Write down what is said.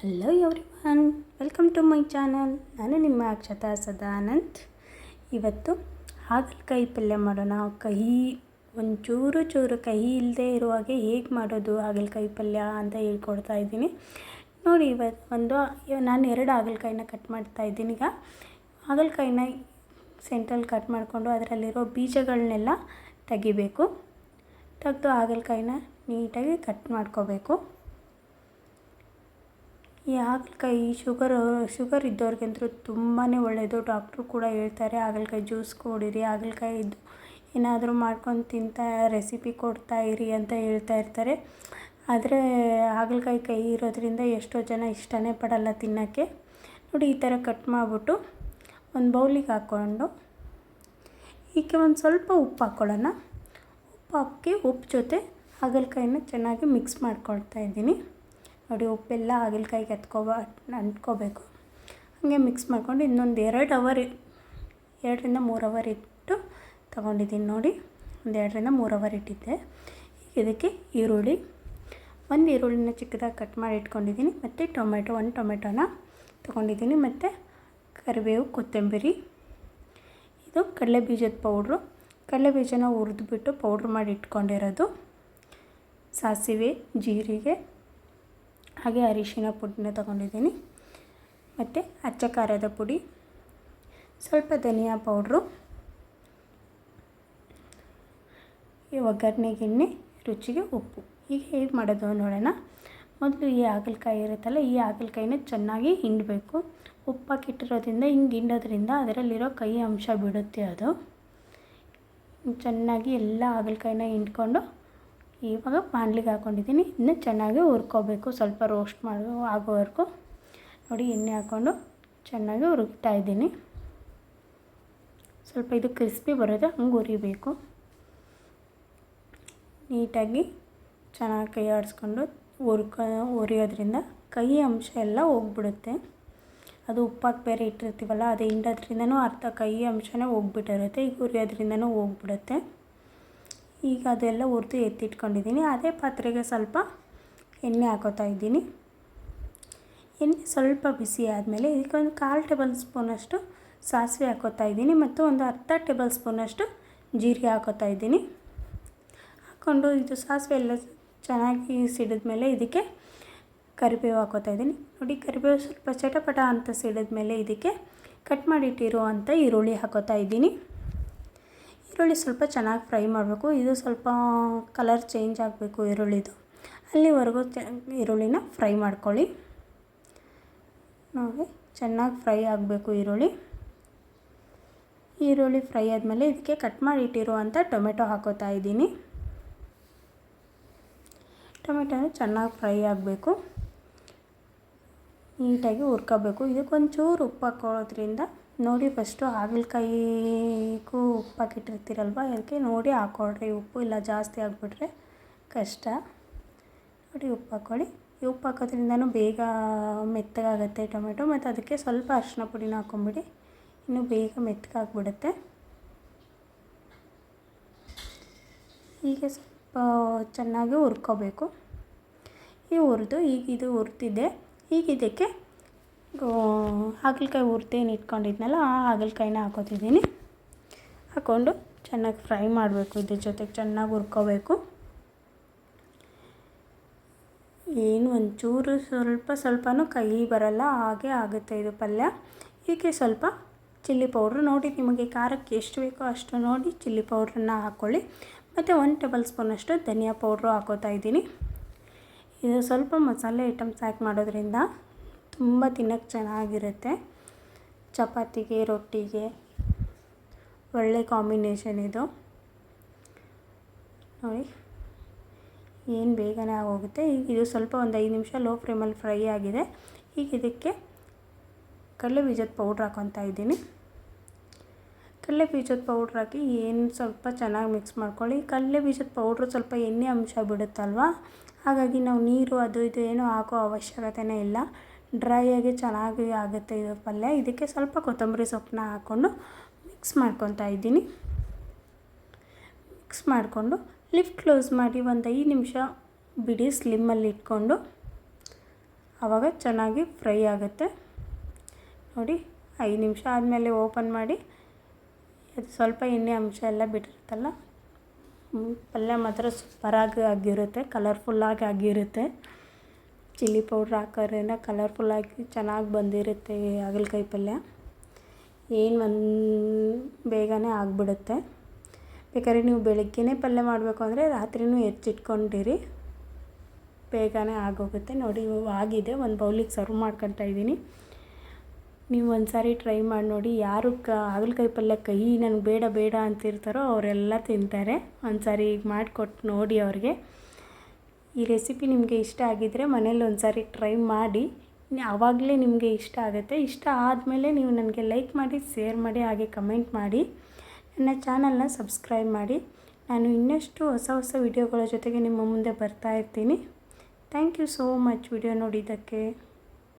Hello everyone, welcome to my channel. ನಾನು ನಿಮ್ಮ ಅಕ್ಷತಾ ಸದಾನಂದ್. ಇವತ್ತು ಹಾಗಲಕಾಯಿ ಪಲ್ಯ ಮಾಡೋಣ. ಒಂಚೂರು ಕಹಿ ಇಲ್ಲದೆ ಇರುವಾಗೆ ಹೇಗೆ ಮಾಡೋದು ಹಾಗಲಕಾಯಿ ಪಲ್ಯ ಅಂತ ಹೇಳ್ಕೊಡ್ತಾ ಇದ್ದೀನಿ ನೋಡಿ. ನಾನು 2 ಹಾಗಲಕಾಯಿನ ಕಟ್ ಮಾಡ್ತಾ ಇದ್ದೀನಿ. ಈಗ ಹಾಗಲಕಾಯಿನ ಸೆಂಟ್ರಲ್ಲಿ ಕಟ್ ಮಾಡಿಕೊಂಡು ಅದರಲ್ಲಿರೋ ಬೀಜಗಳನ್ನೆಲ್ಲ ತೆಗಿಬೇಕು. ತೆಗೆದು ಹಾಗಲಕಾಯಿನ ನೀಟಾಗಿ ಕಟ್ ಮಾಡ್ಕೋಬೇಕು. ಈ ಹಾಗಲಕಾಯಿ ಶುಗರ್ ಇದ್ದವ್ರಿಗಂತೂ ತುಂಬಾ ಒಳ್ಳೆಯದು. ಡಾಕ್ಟ್ರು ಕೂಡ ಹೇಳ್ತಾರೆ ಹಾಗಲಕಾಯಿ ಜ್ಯೂಸ್ ಕುಡೀರಿ, ಹಾಗಲಕಾಯಿದು ಏನಾದರೂ ಮಾಡ್ಕೊಂಡು ರೆಸಿಪಿ ಕೊಡ್ತಾಯಿರಿ ಅಂತ ಹೇಳ್ತಾ ಇರ್ತಾರೆ. ಆದರೆ ಹಾಗಲಕಾಯಿ ಕಹಿ ಇರೋದ್ರಿಂದ ಎಷ್ಟೋ ಜನ ಇಷ್ಟನೇ ಪಡಲ್ಲ ತಿನ್ನೋಕ್ಕೆ. ನೋಡಿ, ಈ ಥರ ಕಟ್ ಮಾಡಿಬಿಟ್ಟು ಒಂದು ಬೌಲಿಗೆ ಹಾಕ್ಕೊಂಡು ಈಕೆ ಒಂದು ಸ್ವಲ್ಪ ಉಪ್ಪು ಹಾಕ್ಕೊಳ್ಳೋಣ. ಉಪ್ಪು ಜೊತೆ ಹಾಗಲಕಾಯಿನ ಚೆನ್ನಾಗಿ ಮಿಕ್ಸ್ ಮಾಡ್ಕೊಳ್ತಾ ಇದ್ದೀನಿ ನೋಡಿ. ಉಪ್ಪೆಲ್ಲ ಹಾಗಲಕಾಯಿಗೆ ಅಂಟ್ಕೋಬೇಕು. ಹಾಗೆ ಮಿಕ್ಸ್ ಮಾಡ್ಕೊಂಡು ಇನ್ನೊಂದು 2 ಅವರ್ 2ರಿಂದ 3 ಅವರ್ ಇಟ್ಟು ತೊಗೊಂಡಿದ್ದೀನಿ ನೋಡಿ. ಒಂದು 2ರಿಂದ 3 ಅವರ್ ಇಟ್ಟಿದ್ದೆ. ಇದಕ್ಕೆ ಒಂದು ಈರುಳ್ಳಿನ ಚಿಕ್ಕದಾಗಿ ಕಟ್ ಮಾಡಿ ಇಟ್ಕೊಂಡಿದ್ದೀನಿ. ಮತ್ತು ಒಂದು ಟೊಮೆಟೊನ ತೊಗೊಂಡಿದ್ದೀನಿ. ಮತ್ತು ಕರಿಬೇವು, ಕೊತ್ತಂಬರಿ. ಇದು ಕಡಲೆಬೀಜದ ಪೌಡ್ರು. ಕಡಲೆಬೀಜನ ಹುರಿದ್ಬಿಟ್ಟು ಪೌಡ್ರ್ ಮಾಡಿ ಇಟ್ಕೊಂಡಿರೋದು. ಸಾಸಿವೆ, ಜೀರಿಗೆ, ಹಾಗೆ ಅರಿಶಿನ ಪುಡಿನ ತೊಗೊಂಡಿದ್ದೀನಿ. ಮತ್ತು ಅಚ್ಚ ಖಾರದ ಪುಡಿ, ಸ್ವಲ್ಪ ಧನಿಯಾ ಪೌಡ್ರು, ಈ ಒಗ್ಗರಣೆಗೆ ಎಣ್ಣೆ, ರುಚಿಗೆ ಉಪ್ಪು. ಈಗ ಹೇಗೆ ಮಾಡೋದು ನೋಡೋಣ. ಮೊದಲು ಈ ಹಾಗಲಕಾಯಿ ಇರುತ್ತಲ್ಲ, ಈ ಹಾಗಲಕಾಯಿನ ಚೆನ್ನಾಗಿ ಹಿಂಡಬೇಕು. ಉಪ್ಪು ಹಾಕಿಟ್ಟಿರೋದ್ರಿಂದ ಹಿಂಗೆ ಹಿಂಡೋದ್ರಿಂದ ಅದರಲ್ಲಿರೋ ಕಹಿ ಅಂಶ ಬಿಡುತ್ತೆ. ಅದು ಚೆನ್ನಾಗಿ ಎಲ್ಲ ಹಾಗಲಕಾಯಿನ ಹಿಂಡ್ಕೊಂಡು ಇವಾಗ ಬಾಣಲಿಗೆ ಹಾಕ್ಕೊಂಡಿದ್ದೀನಿ. ಇನ್ನೂ ಚೆನ್ನಾಗಿ ಹುರ್ಕೋಬೇಕು, ಸ್ವಲ್ಪ ರೋಸ್ಟ್ ಆಗೋವರೆಗೂ ನೋಡಿ. ಎಣ್ಣೆ ಹಾಕ್ಕೊಂಡು ಚೆನ್ನಾಗಿ ಹುರುಕ್ತಾ ಇದ್ದೀನಿ. ಸ್ವಲ್ಪ ಇದು ಕ್ರಿಸ್ಪಿ ಬರೋದು ಹಂಗೆ ಹುರಿಬೇಕು. ನೀಟಾಗಿ ಚೆನ್ನಾಗಿ ಕೈ ಆಡಿಸ್ಕೊಂಡು ಹುರಿಯೋದ್ರಿಂದ ಕಹಿ ಅಂಶ ಎಲ್ಲ ಹೋಗ್ಬಿಡುತ್ತೆ. ಅದು ಉಪ್ಪಾಕಿ ಬೇರೆ ಇಟ್ಟಿರ್ತೀವಲ್ಲ, ಅದು ಹಿಂಡೋದ್ರಿಂದನೂ ಅರ್ಧ ಕಹಿ ಅಂಶನೇ ಹೋಗ್ಬಿಟ್ಟಿರುತ್ತೆ. ಈಗ ಹುರಿಯೋದ್ರಿಂದನೂ ಹೋಗ್ಬಿಡುತ್ತೆ. ಈಗ ಅದೆಲ್ಲ ಹುರಿದು ಎತ್ತಿಟ್ಕೊಂಡಿದ್ದೀನಿ. ಅದೇ ಪಾತ್ರೆಗೆ ಸ್ವಲ್ಪ ಎಣ್ಣೆ ಹಾಕೋತಾ ಇದ್ದೀನಿ. ಎಣ್ಣೆ ಸ್ವಲ್ಪ ಬಿಸಿ ಆದಮೇಲೆ ಇದಕ್ಕೆ ಒಂದು 1/4 ಟೇಬಲ್ ಸ್ಪೂನಷ್ಟು ಸಾಸಿವೆ ಹಾಕೋತಾ ಇದ್ದೀನಿ. ಮತ್ತು ಒಂದು ಅರ್ಧ ಟೇಬಲ್ ಸ್ಪೂನಷ್ಟು ಜೀರಿಗೆ ಹಾಕೋತಾ ಇದ್ದೀನಿ. ಹಾಕ್ಕೊಂಡು ಇದು ಸಾಸಿವೆ ಎಲ್ಲ ಚೆನ್ನಾಗಿ ಸಿಡಿದ್ಮೇಲೆ ಇದಕ್ಕೆ ಕರಿಬೇವು ಹಾಕೋತಾ ಇದ್ದೀನಿ ನೋಡಿ. ಕರಿಬೇವು ಸ್ವಲ್ಪ ಚಟಪಟ ಅಂತ ಸಿಡಿದ್ಮೇಲೆ ಇದಕ್ಕೆ ಕಟ್ ಮಾಡಿಟ್ಟಿರುವಂಥ ಈರುಳ್ಳಿ ಹಾಕೋತಾ ಇದ್ದೀನಿ. ಈರುಳ್ಳಿ ಸ್ವಲ್ಪ ಚೆನ್ನಾಗಿ ಫ್ರೈ ಮಾಡಬೇಕು. ಇದು ಸ್ವಲ್ಪ ಕಲರ್ ಚೇಂಜ್ ಆಗಬೇಕು ಈರುಳ್ಳಿದು. ಅಲ್ಲಿವರೆಗೂ ಈರುಳ್ಳಿನ ಫ್ರೈ ಮಾಡ್ಕೊಳ್ಳಿ ನೋಡಿ. ಚೆನ್ನಾಗಿ ಫ್ರೈ ಆಗಬೇಕು ಈರುಳ್ಳಿ ಫ್ರೈ ಆದಮೇಲೆ ಇದಕ್ಕೆ ಕಟ್ ಮಾಡಿಟ್ಟಿರುವಂಥ ಟೊಮೆಟೊ ಹಾಕೋತಾ ಇದ್ದೀನಿ. ಟೊಮೆಟೊನ ಚೆನ್ನಾಗಿ ಫ್ರೈ ಆಗಬೇಕು, ನೀಟಾಗಿ ಹುರ್ಕೋಬೇಕು. ಇದಕ್ಕೊಂಚೂರು ಉಪ್ಪು ಹಾಕೋದ್ರಿಂದ ನೋಡಿ, ಫಸ್ಟು ಹಾಗಲಕಾಯಿಗೂ ಉಪ್ಪು ಹಾಕಿಟ್ಟಿರ್ತೀರಲ್ವ, ಅದಕ್ಕೆ ನೋಡಿ ಹಾಕ್ಕೊಳ್ರಿ ಉಪ್ಪು. ಇಲ್ಲ ಜಾಸ್ತಿ ಆಗಿಬಿಟ್ರೆ ಕಷ್ಟ ನೋಡಿ. ಉಪ್ಪು ಹಾಕ್ಕೊಳ್ಳಿ. ಈ ಉಪ್ಪು ಹಾಕೋದ್ರಿಂದನೂ ಬೇಗ ಮೆತ್ತಗಾಗುತ್ತೆ ಟೊಮೆಟೊ. ಮತ್ತು ಅದಕ್ಕೆ ಸ್ವಲ್ಪ ಅರಿಶಿನ ಪುಡಿನ ಹಾಕ್ಕೊಂಬಿಡಿ, ಇನ್ನೂ ಬೇಗ ಮೆತ್ತಗಾಗ್ಬಿಡುತ್ತೆ. ಹೀಗೆ ಸ್ವಲ್ಪ ಚೆನ್ನಾಗಿ ಹುರ್ಕೋಬೇಕು. ಇದು ಹುರಿದಿದೆ. ಈಗ ಇದಕ್ಕೆ ಹಾಗಲಕಾಯಿ ಹುರಿದೇನು ಇಟ್ಕೊಂಡಿದ್ನಲ್ಲ, ಆ ಹಾಗಲಕಾಯಿನ ಹಾಕೋತಿದ್ದೀನಿ. ಹಾಕ್ಕೊಂಡು ಚೆನ್ನಾಗಿ ಫ್ರೈ ಮಾಡಬೇಕು. ಇದ್ರ ಜೊತೆಗೆ ಚೆನ್ನಾಗಿ ಹುರ್ಕೋಬೇಕು. ಏನು ಒಂಚೂರು ಸ್ವಲ್ಪನೂ ಕಹಿ ಬರಲ್ಲ, ಹಾಗೆ ಆಗುತ್ತೆ ಇದು ಪಲ್ಯ. ಇದಕ್ಕೆ ಸ್ವಲ್ಪ ಚಿಲ್ಲಿ ಪೌಡ್ರು ನೋಡಿ, ನಿಮಗೆ ಖಾರಕ್ಕೆ ಎಷ್ಟು ಬೇಕೋ ಅಷ್ಟು ನೋಡಿ ಚಿಲ್ಲಿ ಪೌಡ್ರನ್ನ ಹಾಕ್ಕೊಳ್ಳಿ. ಮತ್ತು 1 ಟೇಬಲ್ ಸ್ಪೂನಷ್ಟು ಧನಿಯಾ ಪೌಡ್ರು ಹಾಕೋತಾ ಇದ್ದೀನಿ. ಇದು ಸ್ವಲ್ಪ ಮಸಾಲೆ ಐಟಮ್ಸ್ ಹಾಕಿ ಮಾಡೋದ್ರಿಂದ ತುಂಬ ತಿನ್ನೋಕ್ಕೆ ಚೆನ್ನಾಗಿರುತ್ತೆ. ಚಪಾತಿಗೆ, ರೊಟ್ಟಿಗೆ ಒಳ್ಳೆ ಕಾಂಬಿನೇಷನ್ ಇದು ನೋಡಿ. ಏನು ಬೇಗನೆ ಆಗೋಗುತ್ತೆ. ಈಗ ಇದು ಸ್ವಲ್ಪ ಒಂದು 5 ನಿಮಿಷ ಲೋ ಫ್ಲೇಮಲ್ಲಿ ಫ್ರೈ ಆಗಿದೆ. ಈಗ ಇದಕ್ಕೆ ಕಡಲೆಬೀಜದ ಪೌಡ್ರ್ ಹಾಕ್ಕೊತಾ ಇದ್ದೀನಿ. ಕಡಲೆಬೀಜದ ಪೌಡ್ರ್ ಹಾಕಿ ಸ್ವಲ್ಪ ಚೆನ್ನಾಗಿ ಮಿಕ್ಸ್ ಮಾಡ್ಕೊಳ್ಳಿ. ಕಡಲೆಬೀಜದ ಪೌಡ್ರು ಸ್ವಲ್ಪ ಎಣ್ಣೆ ಅಂಶ ಬಿಡುತ್ತಲ್ವ, ಹಾಗಾಗಿ ನಾವು ನೀರು ಅದು ಇದು ಏನೂ ಹಾಕೋ ಅವಶ್ಯಕತೆಯೇ ಇಲ್ಲ. ಡ್ರೈಯಾಗಿ ಚೆನ್ನಾಗಿ ಆಗುತ್ತೆ ಇದು ಪಲ್ಯ. ಇದಕ್ಕೆ ಸ್ವಲ್ಪ ಕೊತ್ತಂಬರಿ ಸೊಪ್ಪನ್ನ ಹಾಕ್ಕೊಂಡು ಮಿಕ್ಸ್ ಮಾಡ್ಕೊತಾ ಇದ್ದೀನಿ. ಮಿಕ್ಸ್ ಮಾಡಿಕೊಂಡು ಲಿಡ್ ಕ್ಲೋಸ್ ಮಾಡಿ ಒಂದು 5 ನಿಮಿಷ ಬಿಡಿ, ಸ್ಲಿಮ್ಮಲ್ಲಿ ಇಟ್ಕೊಂಡು. ಆವಾಗ ಚೆನ್ನಾಗಿ ಫ್ರೈ ಆಗುತ್ತೆ ನೋಡಿ. 5 ನಿಮಿಷ ಆದಮೇಲೆ ಓಪನ್ ಮಾಡಿ, ಅದು ಸ್ವಲ್ಪ ಎಣ್ಣೆ ಅಂಶ ಎಲ್ಲ ಬಿಟ್ಟಿರುತ್ತಲ್ಲ, ಪಲ್ಯ ಮಾತ್ರ ಸೂಪರಾಗಿ ಆಗಿರುತ್ತೆ, ಕಲರ್ಫುಲ್ಲಾಗಿ ಆಗಿರುತ್ತೆ. ಚಿಲ್ಲಿ ಪೌಡ್ರ್ ಹಾಕೋದ್ರಿಂದ ಕಲರ್ಫುಲ್ಲಾಗಿ ಚೆನ್ನಾಗಿ ಬಂದಿರುತ್ತೆ ಹಾಗಲಕಾಯಿ ಪಲ್ಯ. ಏನು ಬೇಗನೆ ಆಗಿಬಿಡುತ್ತೆ. ಬೇಕಾದ್ರೆ ನೀವು ಬೆಳಗ್ಗೆನೇ ಪಲ್ಯ ಮಾಡಬೇಕು ಅಂದರೆ ರಾತ್ರಿನೂ ಹೆಚ್ಚಿಟ್ಕೊಂಡಿರಿ, ಬೇಗನೆ ಆಗೋಗುತ್ತೆ. ನೋಡಿ ಆಗಿದೆ, ಒಂದು ಬೌಲಿಗೆ ಸರ್ವ್ ಮಾಡ್ಕೊತಾ ಇದ್ದೀನಿ. ನೀವು ಒಂದು ಸಾರಿ ಟ್ರೈ ಮಾಡಿ ನೋಡಿ. ಯಾರು ಹಾಗಲಕಾಯಿ ಪಲ್ಯ ನನಗೆ ಬೇಡ ಬೇಡ ಅಂತಿರ್ತಾರೋ ಅವರೆಲ್ಲ ತಿಂತಾರೆ. ಒಂದು ಸಾರಿ ಈಗ ಮಾಡಿಕೊಟ್ಟು ನೋಡಿ ಅವ್ರಿಗೆ. ಈ ರೆಸಿಪಿ ನಿಮಗೆ ಇಷ್ಟ ಆಗಿದ್ದರೆ ಮನೇಲಿ ಒಂದು ಸಾರಿ ಟ್ರೈ ಮಾಡಿ, ಆವಾಗಲೇ ನಿಮಗೆ ಇಷ್ಟ ಆಗುತ್ತೆ. ಇಷ್ಟ ಆದಮೇಲೆ ನೀವು ನನಗೆ ಲೈಕ್ ಮಾಡಿ, ಶೇರ್ ಮಾಡಿ, ಹಾಗೆ ಕಮೆಂಟ್ ಮಾಡಿ. ನನ್ನ ಚಾನಲ್ನ ಸಬ್ಸ್ಕ್ರೈಬ್ ಮಾಡಿ. ನಾನು ಇನ್ನಷ್ಟು ಹೊಸ ಹೊಸ ವಿಡಿಯೋಗಳ ಜೊತೆಗೆ ನಿಮ್ಮ ಮುಂದೆ ಬರ್ತಾ ಇರ್ತೀನಿ. Thank you so much video ನೋಡಿದ್ದಕ್ಕೆ.